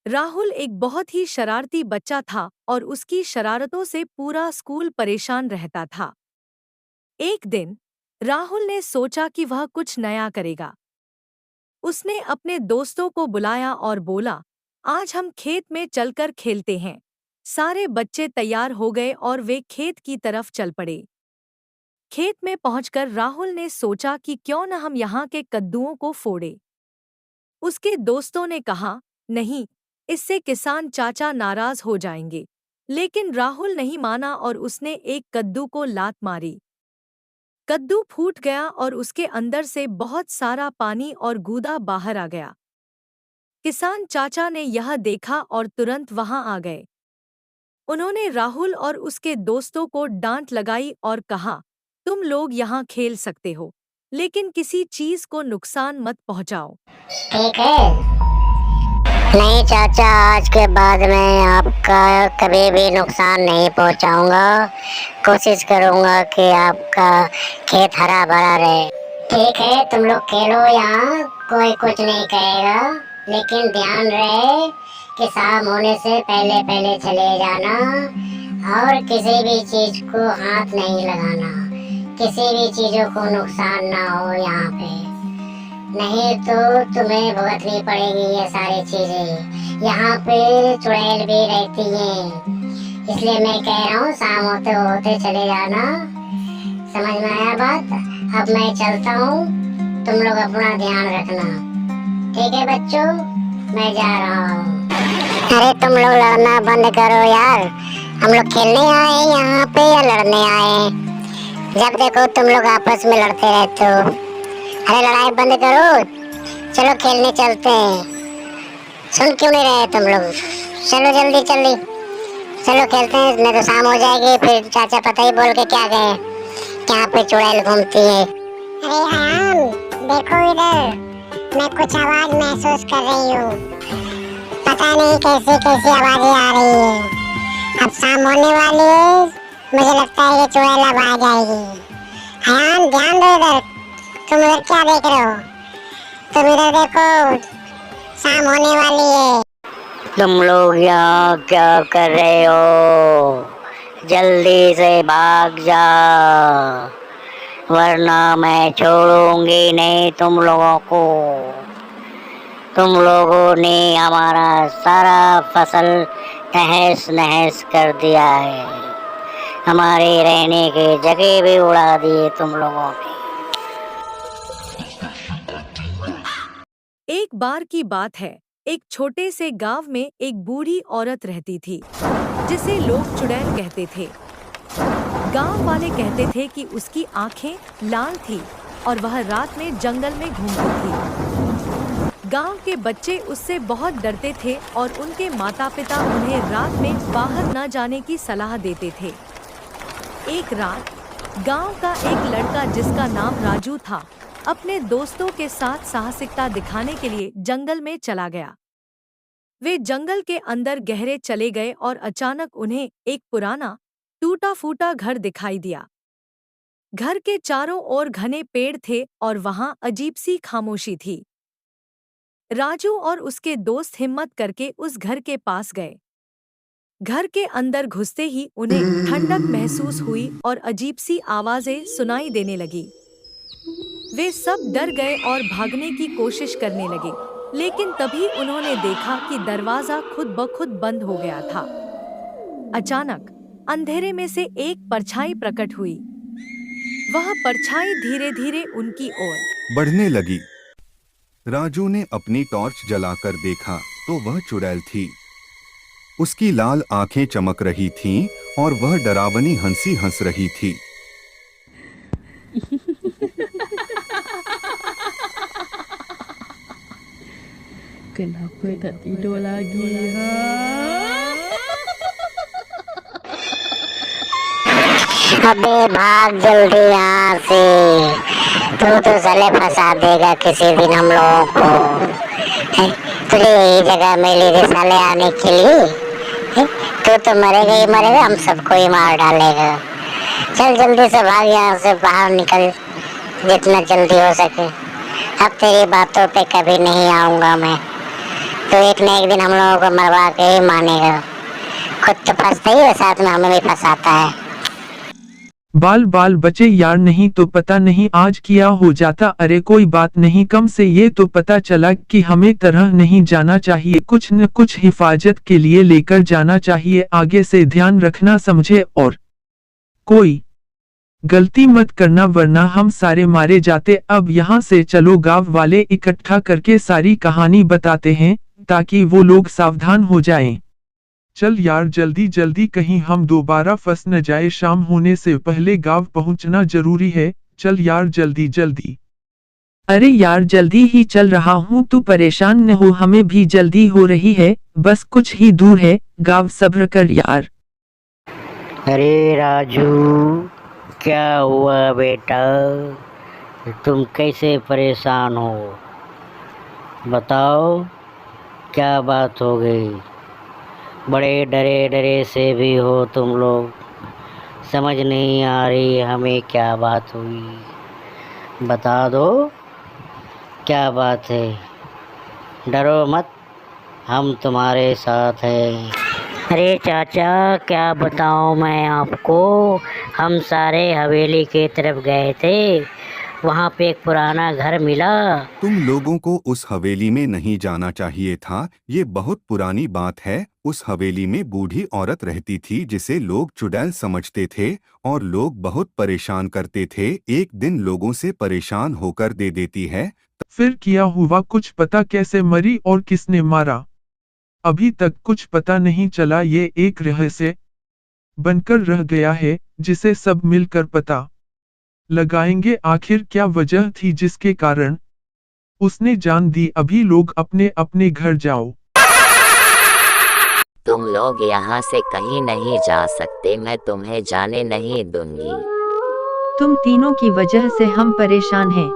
राहुल एक बहुत ही शरारती बच्चा था और उसकी शरारतों से पूरा स्कूल परेशान रहता था। एक दिन राहुल ने सोचा कि वह कुछ नया करेगा। उसने अपने दोस्तों को बुलाया और बोला, आज हम खेत में चलकर खेलते हैं। सारे बच्चे तैयार हो गए और वे खेत की तरफ चल पड़े। खेत में पहुंचकर राहुल ने सोचा कि क्यों न हम यहाँ के कद्दुओं को फोड़े। उसके दोस्तों ने कहा, नहीं, इससे किसान चाचा नाराज हो जाएंगे। लेकिन राहुल नहीं माना और उसने एक कद्दू को लात मारी। कद्दू फूट गया और उसके अंदर से बहुत सारा पानी और गूदा बाहर आ गया। किसान चाचा ने यह देखा और तुरंत वहां आ गए। उन्होंने राहुल और उसके दोस्तों को डांट लगाई और कहा, तुम लोग यहाँ खेल सकते हो, लेकिन किसी चीज को नुकसान मत पहुंचाओ। ठीक है। नहीं चाचा, आज के बाद मैं आपका कभी भी नुकसान नहीं पहुंचाऊंगा। कोशिश करूंगा कि आपका खेत हरा भरा रहे। ठीक है, तुम लोग खेलो, यहाँ कोई कुछ नहीं कहेगा, लेकिन ध्यान रहे कि शाम होने से पहले पहले चले जाना और किसी भी चीज को हाथ नहीं लगाना। किसी भी चीजों को नुकसान ना हो यहाँ पे, नहीं तो तुम्हें भुगतनी पड़ेगी ये सारी चीजें। यहाँ पे चुड़ैल भी रहती हैं, इसलिए मैं कह रहा हूँ शाम होते होते चले जाना। समझ में आया बात? अब मैं चलता हूँ, तुम लोग अपना ध्यान रखना। ठीक है बच्चों, मैं जा रहा हूँ। अरे तुम लोग लड़ना बंद करो यार। हम लोग खेलने आए हैं यहाँ पे या लड़ने आए हैं? जब देखो तुम लोग आपस में लड़ते रहते हो। अरे लड़ाई बंद करो, चलो खेलने चलते हैं। सुन क्यों नहीं रहे तुम लोग? चलो जल्दी जल्दी चलो खेलते हैं, नहीं तो शाम हो जाएगी, फिर चाचा पता ही बोल के क्या गए कि यहाँ पे चुड़ैल घूमती है। अरे आयान, देखो इधर, मैं कुछ आवाज महसूस कर रही हूँ। पता नहीं कैसी कैसी आवाजें आ रही है। अब शाम होने वाली है, मुझे लगता है ये चुड़ैल अब आ जाएगी। आयान ध्यान दो इधर, तुम इधर क्या देख रहे हो? तुम इधर देखो, शाम होने वाली है। तुम लोग यहाँ क्या कर रहे हो? जल्दी से भाग जा, वरना मैं छोड़ूंगी नहीं तुम लोगों को। तुम लोगों ने हमारा सारा फसल तहस नहस कर दिया है। हमारे रहने की जगह भी उड़ा दिए तुम लोगों ने। एक बार की बात है, एक छोटे से गांव में एक बूढ़ी औरत रहती थी, जिसे लोग चुड़ैल कहते थे। गांव वाले कहते थे कि उसकी आंखें लाल थी और वह रात में जंगल में घूमती थी। गांव के बच्चे उससे बहुत डरते थे और उनके माता-पिता उन्हें रात में बाहर न जाने की सलाह देते थे। एक रात गांव का एक लड़का, जिसका नाम राजू था, अपने दोस्तों के साथ साहसिकता दिखाने के लिए जंगल में चला गया। वे जंगल के अंदर गहरे चले गए और अचानक उन्हें एक पुराना टूटा फूटा घर दिखाई दिया। घर के चारों ओर घने पेड़ थे और वहां अजीब सी खामोशी थी। राजू और उसके दोस्त हिम्मत करके उस घर के पास गए। घर के अंदर घुसते ही उन्हें ठंडक महसूस हुई और अजीब सी आवाजें सुनाई देने लगी। वे सब डर गए और भागने की कोशिश करने लगे, लेकिन तभी उन्होंने देखा कि दरवाजा खुद ब खुद बंद हो गया था। अचानक अंधेरे में से एक परछाई प्रकट हुई। वह परछाई धीरे धीरे उनकी ओर बढ़ने लगी। राजू ने अपनी टॉर्च जलाकर देखा तो वह चुड़ैल थी। उसकी लाल आंखें चमक रही थीं और वह डरावनी हंसी हंस रही थी। Kenapa tak tidur lagi, ha? अबे भाग जल्दी यहाँ से, तू तो साले फंसा देगा किसी दिन हम लोगों को। तुझे यही जगह मिली थी साले आने के लिए। तू तो मरेगा ही मरेगा, हम सबको ही मार डालेगा। चल जल्दी से भाग यहाँ से, बाहर निकल जितना जल्दी हो सके। अब तेरी बातों पे कभी नहीं आऊंगा मैं। तो एक न एक दिन हम लोगों को मरवा के ही मानेगा। खुद तो फंसता ही है, साथ में हमें भी फंसाता है। बाल बाल बचे यार, नहीं तो पता नहीं आज क्या हो जाता। अरे कोई बात नहीं, कम से ये तो पता चला कि हमें तरह नहीं जाना चाहिए, कुछ न कुछ हिफाजत के लिए लेकर जाना चाहिए। आगे से ध्यान रखना समझे, और कोई गलती मत करना वरना हम सारे मारे जाते। अब यहाँ से चलो, गांव वाले इकट्ठा करके सारी कहानी बताते हैं ताकि वो लोग सावधान हो जाएं। चल यार जल्दी जल्दी, कहीं हम दोबारा फंस न जाए। शाम होने से पहले गांव पहुंचना जरूरी है। चल यार जल्दी जल्दी। अरे यार जल्दी ही चल रहा हूँ, तू परेशान न हो, हमें भी जल्दी हो रही है, बस कुछ ही दूर है गांव, सब्र कर यार। अरे राजू, क्या हुआ बेटा? तुम कैसे परेशान हो? बताओ क्या बात हो गई? बड़े डरे डरे से भी हो तुम लोग। समझ नहीं आ रही हमें क्या बात हुई। बता दो क्या बात है। डरो मत, हम तुम्हारे साथ हैं। अरे चाचा, क्या बताऊं मैं आपको। हम सारे हवेली के तरफ गए थे, वहाँ पे एक पुराना घर मिला। तुम लोगों को उस हवेली में नहीं जाना चाहिए था, ये बहुत पुरानी बात है। उस हवेली में बूढ़ी औरत रहती थी जिसे लोग चुड़ैल समझते थे और लोग बहुत परेशान करते थे। एक दिन लोगों से परेशान होकर दे देती है। फिर क्या हुआ, कुछ पता कैसे मरी और किसने मारा? अभी तक कुछ पता नहीं चला, ये एक रहस्य बनकर रह गया है जिसे सब मिलकर पता लगाएंगे। आखिर क्या वजह थी जिसके कारण उसने जान दी। अभी लोग अपने अपने घर जाओ। तुम लोग यहाँ से कहीं नहीं जा सकते, मैं तुम्हें जाने नहीं दूंगी। तुम तीनों की वजह से हम परेशान हैं।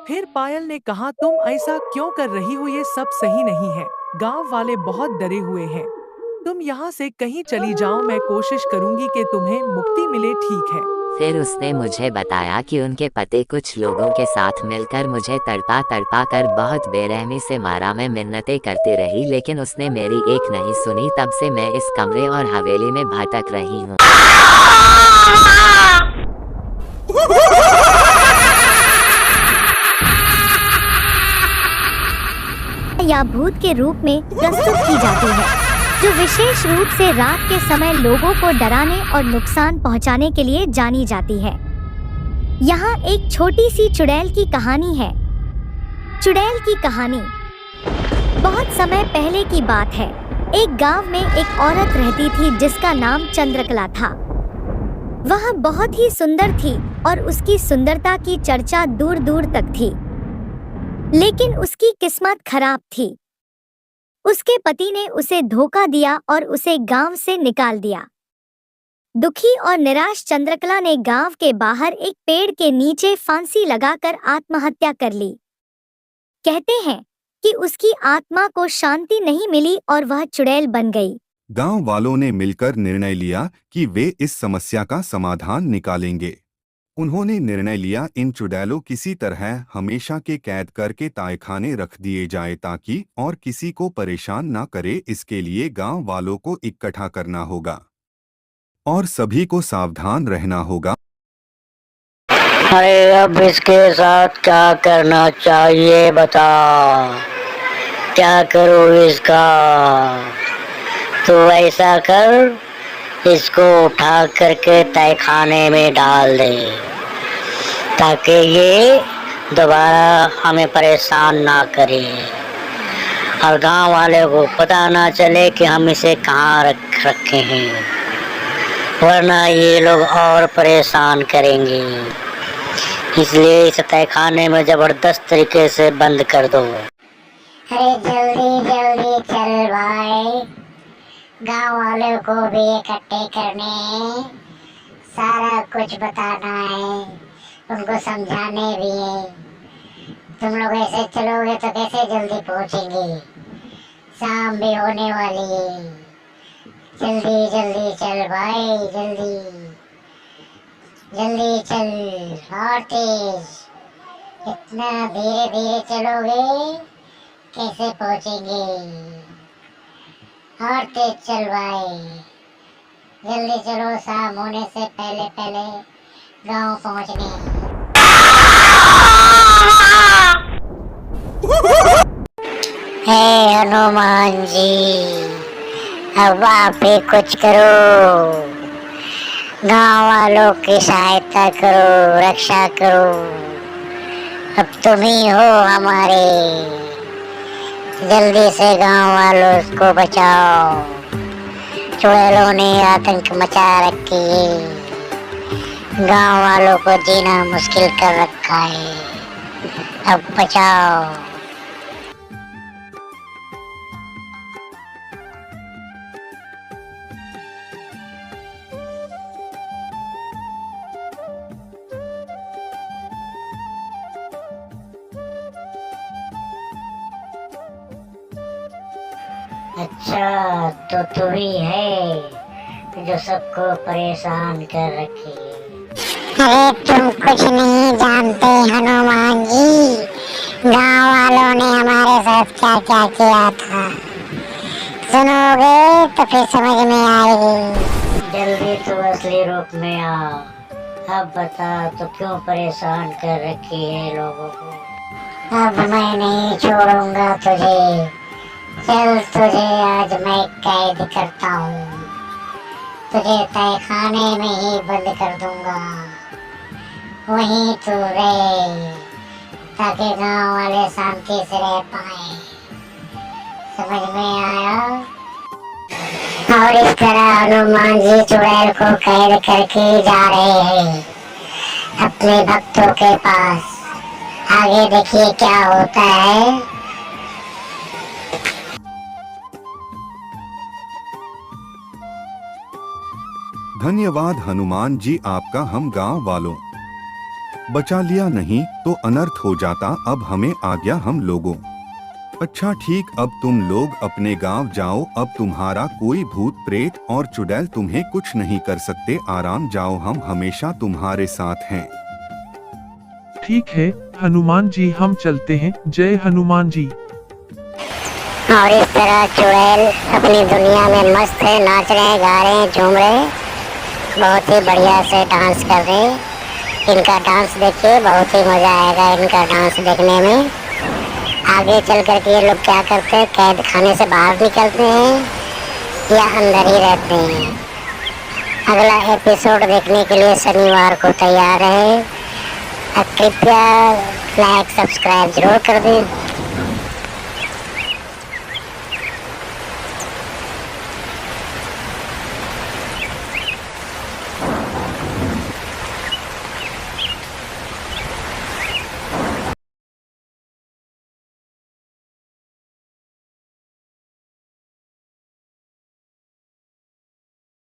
फिर पायल ने कहा, तुम ऐसा क्यों कर रही हो, ये सब सही नहीं है। गांव वाले बहुत डरे हुए हैं। तुम यहाँ से कहीं चली जाओ, मैं कोशिश करूंगी कि तुम्हें मुक्ति मिले, ठीक है? फिर उसने मुझे बताया कि उनके पति कुछ लोगों के साथ मिलकर मुझे तड़पा तड़पा कर बहुत बेरहमी से मारा। मैं मिन्नतें करती रही लेकिन उसने मेरी एक नहीं सुनी। तब से मैं इस कमरे और हवेली में भटक रही हूँ। या भूत के रूप में प्रस्तुत की जाती है, जो विशेष रूप से रात के समय लोगों को डराने और नुकसान पहुंचाने के लिए जानी जाती है। यहाँ एक छोटी सी चुड़ैल की कहानी है। चुड़ैल की कहानी बहुत समय पहले की बात है। एक गांव में एक औरत रहती थी जिसका नाम चंद्रकला था। वह बहुत ही सुंदर थी और उसकी सुंदरता की चर्चा दूर दूर तक थी। लेकिन उसकी किस्मत खराब थी। उसके पति ने उसे धोखा दिया और उसे गांव से निकाल दिया। दुखी और निराश चंद्रकला ने गांव के बाहर एक पेड़ के नीचे फांसी लगाकर आत्महत्या कर ली। कहते हैं कि उसकी आत्मा को शांति नहीं मिली और वह चुड़ैल बन गई। गांव वालों ने मिलकर निर्णय लिया कि वे इस समस्या का समाधान निकालेंगे। उन्होंने निर्णय लिया, इन चुड़ैलों किसी तरह हमेशा के कैद करके तायखाने रख दिए जाए ताकि और किसी को परेशान ना करे। इसके लिए गांव वालों को इकट्ठा करना होगा और सभी को सावधान रहना होगा। अरे अब इसके साथ क्या करना चाहिए बता? क्या करूँ इसका? तो ऐसा कर, इसको उठा करके तहखाने में डाल दे ताकि ये दोबारा हमें परेशान ना करे और गांव वाले को पता ना चले कि हम इसे कहाँ रखे हैं, वरना ये लोग और परेशान करेंगे। इसलिए इस तहखाने में जबरदस्त तरीके से बंद कर दो। अरे जल्दी जल्दी चल भाई, गांव वालों को भी इकट्ठे करने, सारा कुछ बताना है, उनको समझाने भी है। तुम लोग ऐसे चलोगे तो कैसे जल्दी पहुंचेंगे? शाम भी होने वाली है। जल्दी जल्दी चल भाई, जल्दी जल्दी चल और तेज। इतना धीरे धीरे चलोगे कैसे पहुंचेंगे? और तेज चल भाई, जल्दी चलो, शाम होने से पहले पहले गांव पहुंचने। हे हनुमान जी, अब आप ही कुछ करो, गांव वालों की सहायता करो, रक्षा करो, अब तुम ही हो हमारे, जल्दी से गांव वालों को बचाओ, चुड़ैलों ने आतंक मचा रखी है, गांव वालों को जीना मुश्किल कर रखा है, अब बचाओ। अच्छा, तो तू ही है जो सबको परेशान कर रखी। अरे तुम कुछ नहीं जानते हनुमान जी, गांव वालों ने हमारे साथ क्या क्या किया था, सुनोगे तो फिर समझ में आएगी। जल्दी तो असली रूप में आ, अब बता तो क्यों परेशान कर रखी है लोगों को। अब मैं नहीं छोड़ूंगा तुझे, चल तुझे आज मैं कैद करता हूँ, तुझे तहखाने में ही बंद कर दूंगा, वहीं तू रहे ताकि गांव वाले शांति से रह पाए, समझ में आया? और इस तरह हनुमान जी चुड़ैल को कैद करके जा रहे हैं अपने भक्तों के पास। आगे देखिए क्या होता है। धन्यवाद हनुमान जी आपका, हम गांव वालों बचा लिया, नहीं तो अनर्थ हो जाता। अब हमें आज्ञा हम लोगों। अच्छा ठीक, अब तुम लोग अपने गांव जाओ, अब तुम्हारा कोई भूत प्रेत और चुड़ैल तुम्हें कुछ नहीं कर सकते, आराम जाओ, हम हमेशा तुम्हारे साथ हैं। ठीक है हनुमान जी, हम चलते हैं। जय हनुमान जी। और इस तरह चुड़ैल अपनी दुनिया में मस्त है, नाच रहे, गा रहे, झूम रहे, बहुत ही बढ़िया से डांस कर रहे हैं। इनका डांस देखिए, बहुत ही मजा आएगा इनका डांस देखने में। आगे चल कर के ये लोग क्या करते हैं, कैद खाने से बाहर निकलते हैं या अंदर ही रहते हैं। अगला एपिसोड देखने के लिए शनिवार को तैयार है। कृपया लाइक सब्सक्राइब जरूर कर दें।